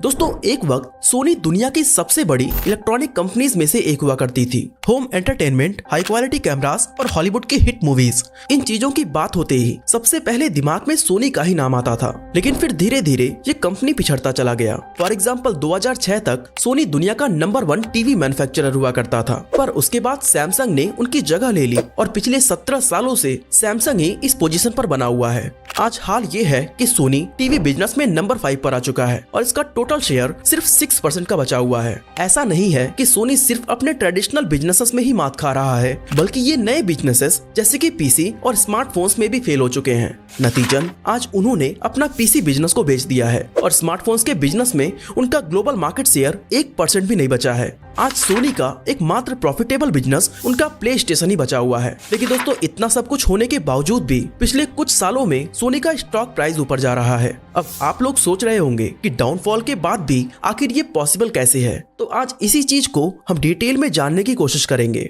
दोस्तों एक वक्त सोनी दुनिया की सबसे बड़ी इलेक्ट्रॉनिक कंपनीज में से एक हुआ करती थी। Home entertainment, high quality cameras और हॉलीवुड की हिट मूवीज, इन चीजों की बात होते ही सबसे पहले दिमाग में सोनी का ही नाम आता था। लेकिन फिर धीरे धीरे ये कंपनी पिछड़ता चला गया। फॉर एग्जाम्पल 2006 तक सोनी दुनिया का नंबर 1 टीवी मैन्युफैक्चरर हुआ करता था, पर उसके बाद सैमसंग ने उनकी जगह ले ली और पिछले 17 सालों से सैमसंग ही इस पोजीशन पर बना हुआ है। आज हाल ये है कि सोनी टीवी बिजनेस में नंबर 5 पर आ चुका है और इसका टोटल शेयर सिर्फ 6% का बचा हुआ है। ऐसा नहीं है कि सोनी सिर्फ अपने ट्रेडिशनल बिजनेसेस में ही मात खा रहा है, बल्कि ये नए बिजनेसेस जैसे कि पीसी और स्मार्टफोन्स में भी फेल हो चुके हैं। नतीजन आज उन्होंने अपना पीसी बिजनेस को बेच दिया है और स्मार्टफोन्स के बिजनेस में उनका ग्लोबल मार्केट शेयर 1% भी नहीं बचा है। आज सोनी का एकमात्र प्रॉफिटेबल बिजनेस उनका प्ले स्टेशन ही बचा हुआ है। लेकिन दोस्तों इतना सब कुछ होने के बावजूद भी पिछले कुछ सालों में सोनी का स्टॉक प्राइस ऊपर जा रहा है। अब आप लोग सोच रहे होंगे कि डाउनफॉल के बाद भी आखिर ये पॉसिबल कैसे है, तो आज इसी चीज को हम डिटेल में जानने की कोशिश करेंगे।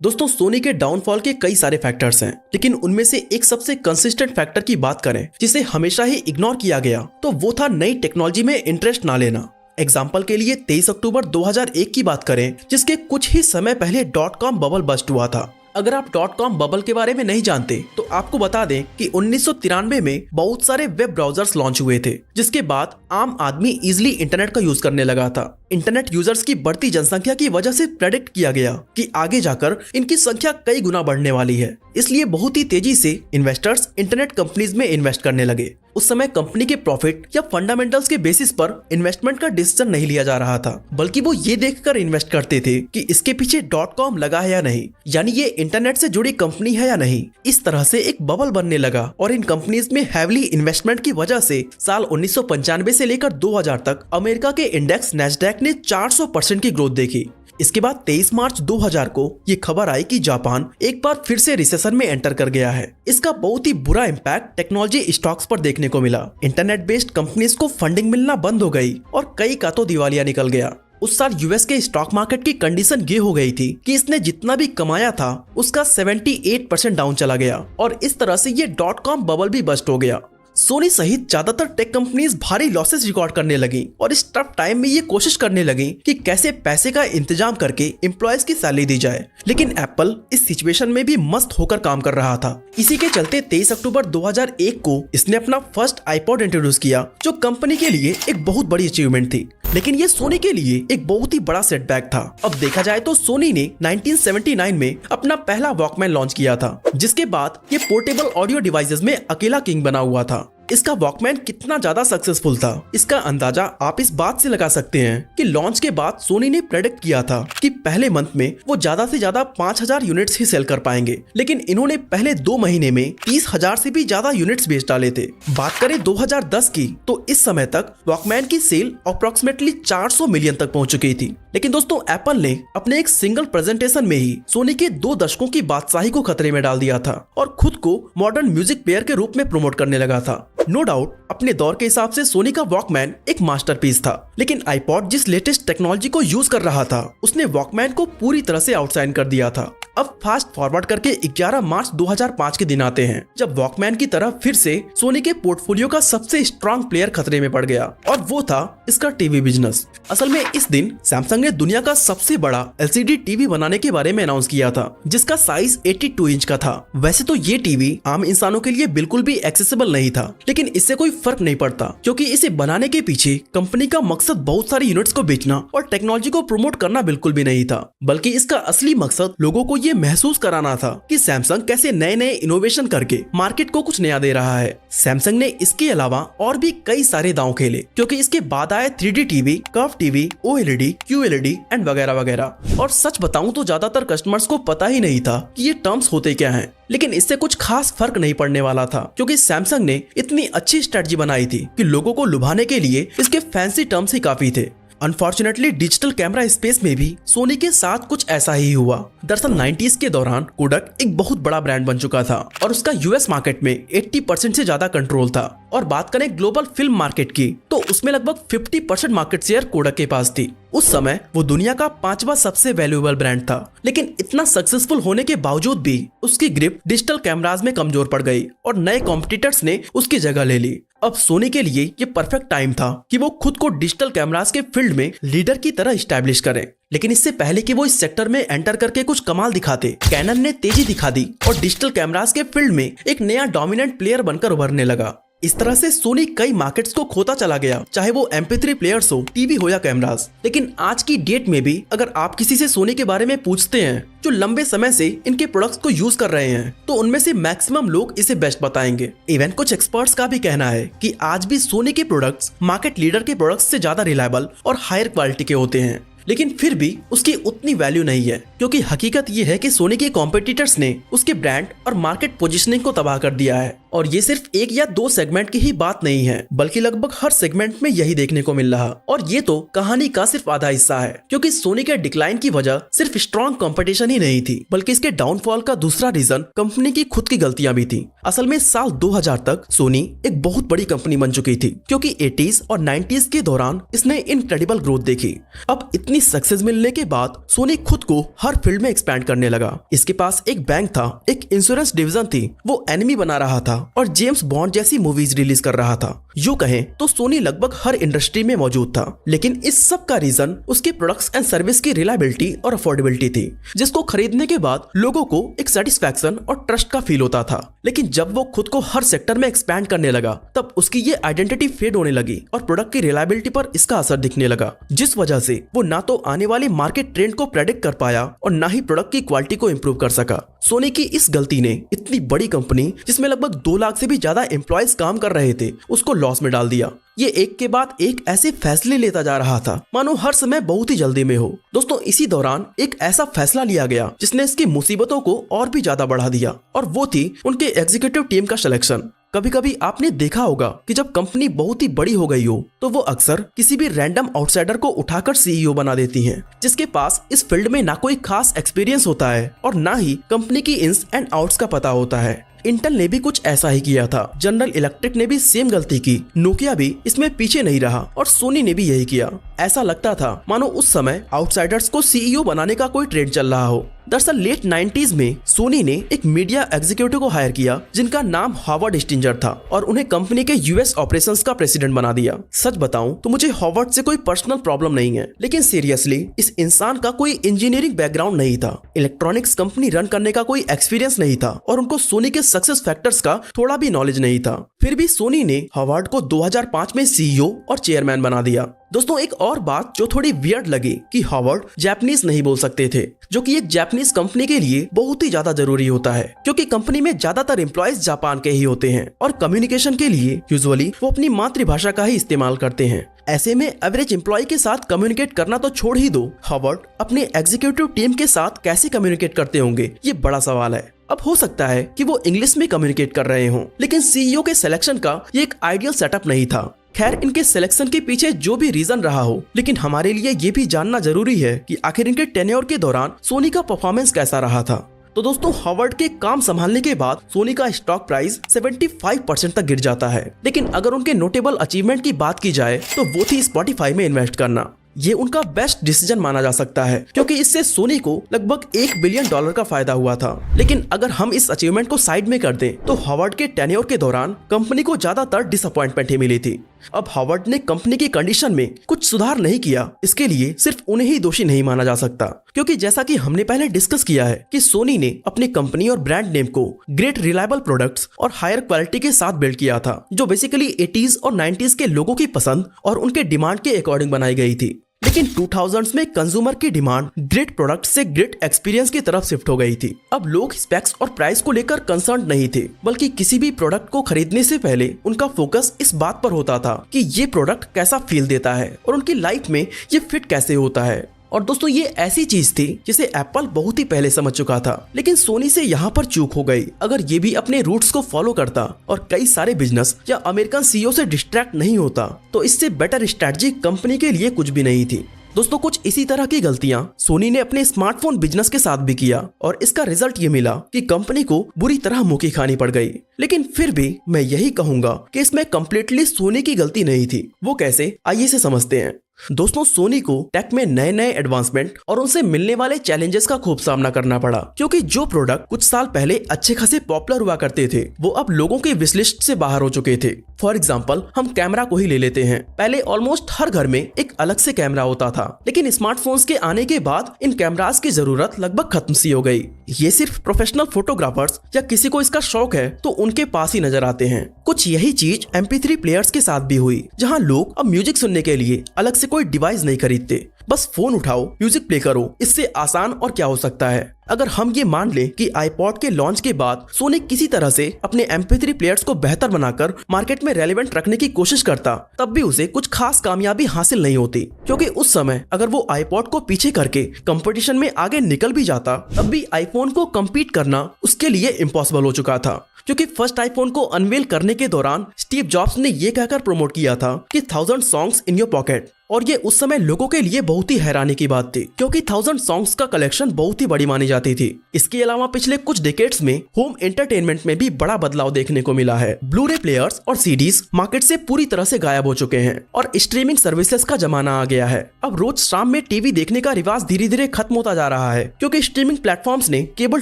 दोस्तों सोनी के डाउनफॉल के कई सारे फैक्टर्स हैं, लेकिन उनमें से एक सबसे कंसिस्टेंट फैक्टर की बात करें जिसे हमेशा ही इग्नोर किया गया, तो वो था नई टेक्नोलॉजी में इंटरेस्ट ना लेना। एग्जाम्पल के लिए 23 अक्टूबर 2001 की बात करें, जिसके कुछ ही समय पहले .com बबल बस्ट हुआ था। अगर आप .com बबल के बारे में नहीं जानते तो आपको बता दें कि 1993 में बहुत सारे वेब ब्राउजर्स लॉन्च हुए थे, जिसके बाद आम आदमी इजीली इंटरनेट का यूज करने लगा था। इंटरनेट यूजर्स की बढ़ती जनसंख्या की वजह से प्रेडिक्ट किया गया कि आगे जाकर इनकी संख्या कई गुना बढ़ने वाली है, इसलिए बहुत ही तेजी से इन्वेस्टर्स इंटरनेट कंपनीज में इन्वेस्ट करने लगे। उस समय कंपनी के प्रॉफिट या फंडामेंटल्स के बेसिस पर इन्वेस्टमेंट का डिसीजन नहीं लिया जा रहा था, बल्कि वो ये देखकर इन्वेस्ट करते थे कि इसके पीछे .com लगा है या नहीं, यानी ये इंटरनेट से जुड़ी कंपनी है या नहीं। इस तरह से एक बबल बनने लगा और इन कंपनीज में हैवली इन्वेस्टमेंट की वजह से साल 1995 से लेकर 2000 तक अमेरिका के इंडेक्स नैस्डैक ने 400% की ग्रोथ देखी। इसके बाद 23 मार्च 2000 को ये खबर आई कि जापान एक बार फिर से रिसेशन में एंटर कर गया है। इसका बहुत ही बुरा इम्पैक्ट टेक्नोलॉजी स्टॉक्स पर देखने को मिला। इंटरनेट बेस्ड कंपनीज को फंडिंग मिलना बंद हो गई और कई का तो दिवालिया निकल गया। उस साल यूएस के स्टॉक मार्केट की कंडीशन ये हो गई थी कि इसने जितना भी कमाया था उसका 78% डाउन चला गया और इस तरह से ये .com बबल भी बस्ट हो गया। सोनी सहित ज्यादातर टेक कंपनीज भारी लॉसेस रिकॉर्ड करने लगी और इस टफ टाइम में ये कोशिश करने लगी कि कैसे पैसे का इंतजाम करके एम्प्लॉयज की सैलरी दी जाए। लेकिन एप्पल इस सिचुएशन में भी मस्त होकर काम कर रहा था। इसी के चलते 23 अक्टूबर 2001 को इसने अपना फर्स्ट आईपॉड इंट्रोड्यूस किया, जो कंपनी के लिए एक बहुत बड़ी अचीवमेंट थी। लेकिन ये सोनी के लिए एक बहुत ही बड़ा सेटबैक था। अब देखा जाए तो सोनी ने 1979 में अपना पहला वॉकमैन लॉन्च किया था, जिसके बाद ये पोर्टेबल ऑडियो डिवाइसेस में अकेला किंग बना हुआ था। इसका वॉकमैन कितना ज्यादा सक्सेसफुल था, इसका अंदाजा आप इस बात से लगा सकते हैं कि लॉन्च के बाद सोनी ने प्रेडिक्ट किया था कि पहले मंथ में वो ज्यादा से ज्यादा 5000 यूनिट्स ही सेल कर पाएंगे, लेकिन इन्होंने पहले 2 महीने में 30,000 से भी ज्यादा यूनिट्स बेच डाले थे। बात करें 2010 की, तो इस समय तक वॉकमैन की सेल अप्रोक्सीमेटली 400 मिलियन तक पहुंच चुकी थी। लेकिन दोस्तों एप्पल ने अपने एक सिंगल प्रेजेंटेशन में ही सोनी के 2 दशकों की बादशाही को खतरे में डाल दिया था और खुद को मॉडर्न म्यूजिक प्लेयर के रूप में प्रमोट करने लगा था। नो डाउट अपने दौर के हिसाब से सोनी का वॉकमैन एक मास्टरपीस था, लेकिन आईपॉड जिस लेटेस्ट टेक्नोलॉजी को यूज कर रहा था उसने वॉकमैन को पूरी तरह से आउटशाइन कर दिया था। अब फास्ट फॉरवर्ड करके 11 मार्च 2005 के दिन आते हैं, जब वॉकमैन की तरह फिर से सोनी के पोर्टफोलियो का सबसे स्ट्रॉन्ग प्लेयर खतरे में पड़ गया और वो था इसका टीवी बिजनेस। असल में इस दिन सैमसंग ने दुनिया का सबसे बड़ा एलसीडी टीवी बनाने के बारे में अनाउंस किया था, जिसका साइज 82 इंच का था। वैसे तो ये टीवी आम इंसानों के लिए बिल्कुल भी एक्सेसिबल नहीं था, लेकिन इससे कोई फर्क नहीं पड़ता, क्योंकि इसे बनाने के पीछे कंपनी का मकसद बहुत सारी यूनिट्स को बेचना और टेक्नोलॉजी को प्रमोट करना बिल्कुल भी नहीं था, बल्कि इसका असली मकसद लोगों को ये महसूस कराना था कि सैमसंग कैसे नए नए इनोवेशन करके मार्केट को कुछ नया दे रहा है। सैमसंग ने इसके अलावा और भी कई सारे दांव खेले, क्योंकि इसके बाद आए 3D TV, curve TV, OLED, QLED and वगैरह वगैरह। और सच बताऊं तो ज्यादातर कस्टमर्स को पता ही नहीं था कि ये टर्म्स होते क्या हैं। लेकिन इससे कुछ खास फर्क नहीं पड़ने वाला था, क्योंकि सैमसंग ने इतनी अच्छी स्ट्रेटजी बनाई थी कि लोगों को लुभाने के लिए इसके फैंसी टर्म्स ही काफी थे। अनफॉर्चुनेटली डिजिटल कैमरा स्पेस में भी सोनी के साथ कुछ ऐसा ही हुआ। दरअसल 90s के दौरान कोडक एक बहुत बड़ा ब्रांड बन चुका था और उसका यूएस मार्केट में 80% से ज्यादा कंट्रोल था। और बात करें ग्लोबल फिल्म मार्केट की, तो उसमें लगभग 50% मार्केट शेयर कोडक के पास थी। उस समय वो दुनिया का 5वां सबसे वैल्यूएबल ब्रांड था, लेकिन इतना सक्सेसफुल होने के बावजूद भी उसकी ग्रिप डिजिटल कैमराज में कमजोर पड़ गई और नए कॉम्पिटिटर्स ने उसकी जगह ले ली। अब सोनी के लिए ये परफेक्ट टाइम था कि वो खुद को डिजिटल कैमरास के फील्ड में लीडर की तरह स्टैब्लिश करें। लेकिन इससे पहले कि वो इस सेक्टर में एंटर करके कुछ कमाल दिखाते, कैनन ने तेजी दिखा दी और डिजिटल कैमरास के फील्ड में एक नया डोमिनेंट प्लेयर बनकर उभरने लगा। इस तरह से सोनी कई मार्केट्स को खोता चला गया, चाहे वो MP3 प्लेयर्स हो, टीवी हो या कैमरास। लेकिन आज की डेट में भी अगर आप किसी से सोनी के बारे में पूछते हैं जो लंबे समय से इनके प्रोडक्ट्स को यूज कर रहे हैं, तो उनमें से मैक्सिमम लोग इसे बेस्ट बताएंगे। इवन कुछ एक्सपर्ट्स का भी कहना है कि आज भी सोनी के प्रोडक्ट्स मार्केट लीडर के प्रोडक्ट्स से ज्यादा रिलायबल और हायर क्वालिटी के होते हैं। लेकिन फिर भी उसकी उतनी वैल्यू नहीं है, क्योंकि हकीकत ये है कि सोनी के कॉम्पिटिटर्स ने उसके ब्रांड और मार्केट पोजीशनिंग को तबाह कर दिया है। और ये सिर्फ एक या दो सेगमेंट की ही बात नहीं है, बल्कि लगभग हर सेगमेंट में यही देखने को मिल रहा। और ये तो कहानी का सिर्फ आधा हिस्सा है, क्योंकि सोनी के डिक्लाइन की वजह सिर्फ स्ट्रॉन्ग कंपटीशन ही नहीं थी, बल्कि इसके डाउनफॉल का दूसरा रीजन कंपनी की खुद की गलतियां भी थी। असल में साल 2000 तक सोनी एक बहुत बड़ी कंपनी बन चुकी थी, क्योंकि 80s और 90s के दौरान इसने इनक्रेडिबल ग्रोथ देखी। अब इतनी सक्सेस मिलने के बाद सोनी खुद को हर फील्ड में एक्सपैंड करने लगा। इसके पास एक बैंक था, एक इंश्योरेंस डिवीजन थी, वो एनिमी बना रहा था और जेम्स बॉन्ड जैसी मूवीज रिलीज कर रहा था। यूं कहें तो सोनी लगभग हर इंडस्ट्री में मौजूद था। लेकिन इस सब का रीजन उसके प्रोडक्ट्स एंड सर्विस की रिलायबिलिटी और अफोर्डेबिलिटी थी, जिसको खरीदने के बाद लोगों को एक सेटिस्फैक्शन और ट्रस्ट का फील होता था। लेकिन जब वो खुद को हर सेक्टर में एक्सपैंड करने लगा, तब उसकी ये आइडेंटिटी फेड होने लगी और प्रोडक्ट की रिलायबिलिटी पर इसका असर दिखने लगा, जिस वजह से वो ना तो आने वाले मार्केट ट्रेंड को प्रेडिक्ट कर पाया और ना ही प्रोडक्ट की क्वालिटी को इंप्रूव कर सका। सोनी की इस गलती ने इतनी बड़ी कंपनी, जिसमें लगभग 2 लाख से भी ज्यादा एम्प्लॉयज काम कर रहे थे, उसको लॉस में डाल दिया। ये एक के बाद एक ऐसे फैसले लेता जा रहा था मानो हर समय बहुत ही जल्दी में हो। दोस्तों, इसी दौरान एक ऐसा फैसला लिया गया जिसने इसकी मुसीबतों को और भी ज्यादा बढ़ा दिया, और वो थी उनके एग्जीक्यूटिव टीम का सिलेक्शन। कभी कभी आपने देखा होगा कि जब कंपनी बहुत ही बड़ी हो गई हो, तो वो अक्सर किसी भी रैंडम आउटसाइडर को उठाकर CEO बना देती हैं, जिसके पास इस फील्ड में ना कोई खास एक्सपीरियंस होता है और ना ही कंपनी की इन्स एंड आउट्स का पता होता है। इंटेल ने भी कुछ ऐसा ही किया था, जनरल इलेक्ट्रिक ने भी सेम गलती की, नोकिया भी इसमें पीछे नहीं रहा और सोनी ने भी यही किया। ऐसा लगता था मानो उस समय आउटसाइडर्स को CEO बनाने का कोई ट्रेंड चल रहा हो। दरअसल लेट 90s में सोनी ने एक मीडिया एग्जीक्यूटिव को हायर किया जिनका नाम हॉवर्ड स्टिंजर था, और उन्हें कंपनी के US ऑपरेशंस का प्रेसिडेंट बना दिया। सच बताऊं तो मुझे हॉवर्ड से कोई पर्सनल प्रॉब्लम नहीं है, लेकिन सीरियसली इस इंसान का कोई इंजीनियरिंग बैकग्राउंड नहीं था, इलेक्ट्रॉनिक्स कंपनी रन करने का कोई एक्सपीरियंस नहीं था, और उनको सोनी के सक्सेस फैक्टर्स का थोड़ा भी नॉलेज नहीं था। फिर भी सोनी ने हॉवर्ड को 2005 में CEO और चेयरमैन बना दिया। दोस्तों, एक और बात जो थोड़ी वियर्ड लगी कि हॉवर्ड जापानीज नहीं बोल सकते थे, जो कि एक जापानीज कंपनी के लिए बहुत ही ज्यादा जरूरी होता है, क्योंकि कंपनी में ज्यादातर एम्प्लॉयज जापान के ही होते हैं और कम्युनिकेशन के लिए यूजुअली वो अपनी मातृभाषा का ही इस्तेमाल करते हैं। ऐसे में एवरेज एम्प्लॉय के साथ कम्युनिकेट करना तो छोड़ ही दो, हॉवर्ड अपने एग्जीक्यूटिव टीम के साथ कैसे कम्युनिकेट करते होंगे, ये बड़ा सवाल है। अब हो सकता है कि वो इंग्लिश में कम्युनिकेट कर रहे हों, लेकिन CEO के सिलेक्शन का ये एक आइडियल सेटअप नहीं था। खैर, इनके सिलेक्शन के पीछे जो भी रीजन रहा हो, लेकिन हमारे लिए ये भी जानना जरूरी है कि आखिर इनके टेन्योर के दौरान सोनी का परफॉर्मेंस कैसा रहा था। तो दोस्तों, हॉवर्ड के काम संभालने के बाद सोनी का स्टॉक प्राइस 75% तक गिर जाता है। लेकिन अगर उनके नोटेबल अचीवमेंट की बात की जाए तो वो थी स्पॉटिफाई में इन्वेस्ट करना। ये उनका बेस्ट डिसीजन माना जा सकता है, क्योंकि इससे सोनी को लगभग $1 बिलियन का फायदा हुआ था। लेकिन अगर हम इस अचीवमेंट को साइड में कर दें, तो हॉवर्ड के टेन्योर के दौरान कंपनी को ज्यादातर डिसअपॉइंटमेंट ही मिली थी। अब हॉवर्ड ने कंपनी की कंडीशन में कुछ सुधार नहीं किया, इसके लिए सिर्फ उन्हें ही दोषी नहीं माना जा सकता, क्योंकि जैसा कि हमने पहले डिस्कस किया है कि सोनी ने अपनी कंपनी और ब्रांड नेम को ग्रेट रिलायबल प्रोडक्ट्स और हायर क्वालिटी के साथ बिल्ड किया था, जो बेसिकली 80s और 90s के लोगों की पसंद और उनके डिमांड के अकॉर्डिंग बनाई गई थी। लेकिन 2000s में कंज्यूमर की डिमांड ग्रेट प्रोडक्ट से ग्रेट एक्सपीरियंस की तरफ शिफ्ट हो गई थी। अब लोग स्पेक्स और प्राइस को लेकर कंसर्न नहीं थे, बल्कि किसी भी प्रोडक्ट को खरीदने से पहले उनका फोकस इस बात पर होता था कि ये प्रोडक्ट कैसा फील देता है और उनकी लाइफ में ये फिट कैसे होता है। और दोस्तों, ये ऐसी चीज थी जिसे एप्पल बहुत ही पहले समझ चुका था, लेकिन सोनी से यहाँ पर चूक हो गई। अगर ये भी अपने रूट्स को फॉलो करता और कई सारे बिजनेस या अमेरिकन CEO से डिस्ट्रैक्ट नहीं होता, तो इससे बेटर स्ट्रैटेजी कंपनी के लिए कुछ भी नहीं थी। दोस्तों, कुछ इसी तरह की गलतियां सोनी ने अपने स्मार्टफोन बिजनेस के साथ भी किया, और इसका रिजल्ट ये मिला कि कंपनी को बुरी तरह मुंह की खानी पड़ गई। लेकिन फिर भी मैं यही कहूंगा कि इसमें कम्प्लीटली सोनी की गलती नहीं थी। वो कैसे, आइए से समझते हैं। दोस्तों सोनी को टेक में नए नए एडवांसमेंट और उनसे मिलने वाले चैलेंजेस का खूब सामना करना पड़ा, क्योंकि जो प्रोडक्ट कुछ साल पहले अच्छे खासे पॉपुलर हुआ करते थे वो अब लोगों के विश लिस्ट से बाहर हो चुके थे। फॉर एग्जाम्पल हम कैमरा को ही ले लेते हैं। पहले ऑलमोस्ट हर घर में एक अलग से कैमरा होता था, लेकिन स्मार्टफोन्स के आने के बाद इन कैमरास की जरूरत लगभग खत्म सी हो गई। ये सिर्फ प्रोफेशनल फोटोग्राफर्स या किसी को इसका शौक है तो उनके पास ही नजर आते हैं। कुछ यही चीज MP3 प्लेयर्स के साथ भी हुई, जहां लोग अब म्यूजिक सुनने के लिए अलग से कोई डिवाइस नहीं खरीदते, बस फोन उठाओ म्यूजिक प्ले करो। इससे आसान और क्या हो सकता है। अगर हम ये मान लें कि आईपॉड के लॉन्च के बाद सोनी किसी तरह से अपने MP3 प्लेयर्स को बेहतर बनाकर मार्केट में रेलेवेंट रखने की कोशिश करता, तब भी उसे कुछ खास कामयाबी हासिल नहीं होती, क्योंकि उस समय अगर वो आईपॉड को पीछे करके कंपटीशन में आगे निकल भी जाता, तब भी आईफोन को कम्पीट करना उसके लिए इम्पॉसिबल हो चुका था। क्योंकि फर्स्ट आईफोन को अनवेल करने के दौरान स्टीव जॉब्स ने ये कहकर प्रमोट किया था कि 1000 सॉन्ग्स इन योर पॉकेट, और ये उस समय लोगों के लिए बहुत ही हैरानी की बात थी, क्योंकि 1000 सॉन्ग्स का कलेक्शन बहुत ही बड़ी मानी जाती थी। इसके अलावा पिछले कुछ डिकेड्स में होम एंटरटेनमेंट में भी बड़ा बदलाव देखने को मिला है। ब्लूरे प्लेयर्स और सीडीज मार्केट से पूरी तरह से गायब हो चुके हैं और स्ट्रीमिंग सर्विसेज का जमाना आ गया है। अब रोज शाम में टीवी देखने का रिवाज धीरे धीरे खत्म होता जा रहा है, क्योंकि स्ट्रीमिंग प्लेटफॉर्म्स ने केबल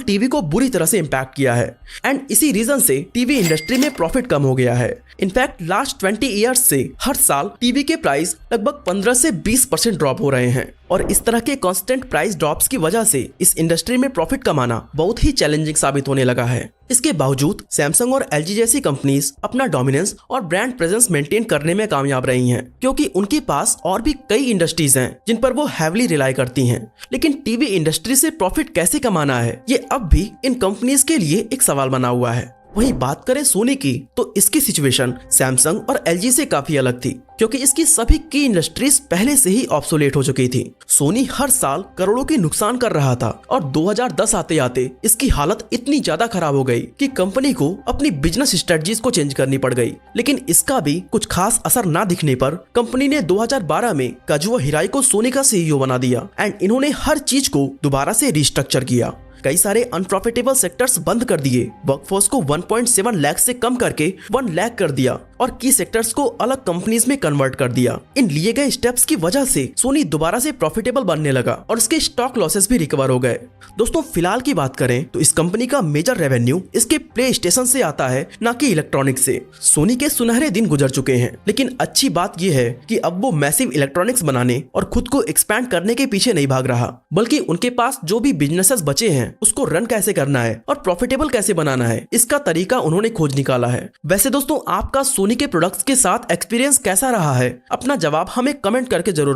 टीवी को बुरी तरह से इम्पैक्ट किया है, एंड इसी रीजन से टीवी इंडस्ट्री में प्रॉफिट कम हो गया है। इनफैक्ट लास्ट 20 ईयर्स से हर साल टीवी के प्राइस लगभग 15 से 20% ड्रॉप हो रहे हैं, और इस तरह के कांस्टेंट प्राइस ड्रॉप्स की वजह से इस इंडस्ट्री में प्रॉफिट कमाना बहुत ही चैलेंजिंग साबित होने लगा है। इसके बावजूद सैमसंग और LG जैसी कंपनीज अपना डोमिनेंस और ब्रांड प्रेजेंस मेंटेन करने में कामयाब रही हैं, क्योंकि उनके पास और भी कई इंडस्ट्रीज हैं जिन पर वो हैवली रिलाई करती हैं। लेकिन टीवी इंडस्ट्री से प्रॉफिट कैसे कमाना है, ये अब भी इन कंपनीज के लिए एक सवाल बना हुआ है। वहीं बात करें सोनी की, तो इसकी सिचुएशन सैमसंग और LG से काफी अलग थी, क्योंकि इसकी सभी की इंडस्ट्रीज पहले से ही ऑब्सोलेट हो चुकी थी। सोनी हर साल करोड़ों की नुकसान कर रहा था, और 2010 आते आते इसकी हालत इतनी ज्यादा खराब हो गई कि कंपनी को अपनी बिजनेस स्ट्रेटजीज को चेंज करनी पड़ गई। लेकिन इसका भी कुछ खास असर ना दिखने पर कंपनी ने 2012 में काजुओ हिराई को सोनी का CEO बना दिया, एंड इन्होंने हर चीज को दोबारा से रिस्ट्रक्चर किया। कई सारे अनप्रॉफिटेबल सेक्टर्स बंद कर दिए, वर्कफोर्स को 1.7 लाख से कम करके 1 लाख कर दिया, और की सेक्टर्स को अलग कंपनीज में कन्वर्ट कर दिया। इन लिए गए स्टेप्स की वजह से सोनी दोबारा से प्रॉफिटेबल बनने लगा, और उसके स्टॉक लॉसेस भी रिकवर हो गए। दोस्तों फिलहाल की बात करें तो इस कंपनी का मेजर रेवेन्यू इसके प्ले स्टेशन से आता है, न कि इलेक्ट्रॉनिक से। सोनी के सुनहरे दिन गुजर चुके हैं, लेकिन अच्छी बात यह है कि अब वो मैसिव इलेक्ट्रॉनिक्स बनाने और खुद को एक्सपैंड करने के पीछे नहीं भाग रहा, बल्कि उनके पास जो भी बिजनेसेस बचे हैं उसको रन कैसे करना है और प्रॉफिटेबल कैसे बनाना है, इसका तरीका उन्होंने खोज निकाला है। वैसे दोस्तों आपका सोनी के प्रोडक्ट्स के साथ एक्सपीरियंस कैसा रहा है? अपना जवाब हमें कमेंट करके जरूर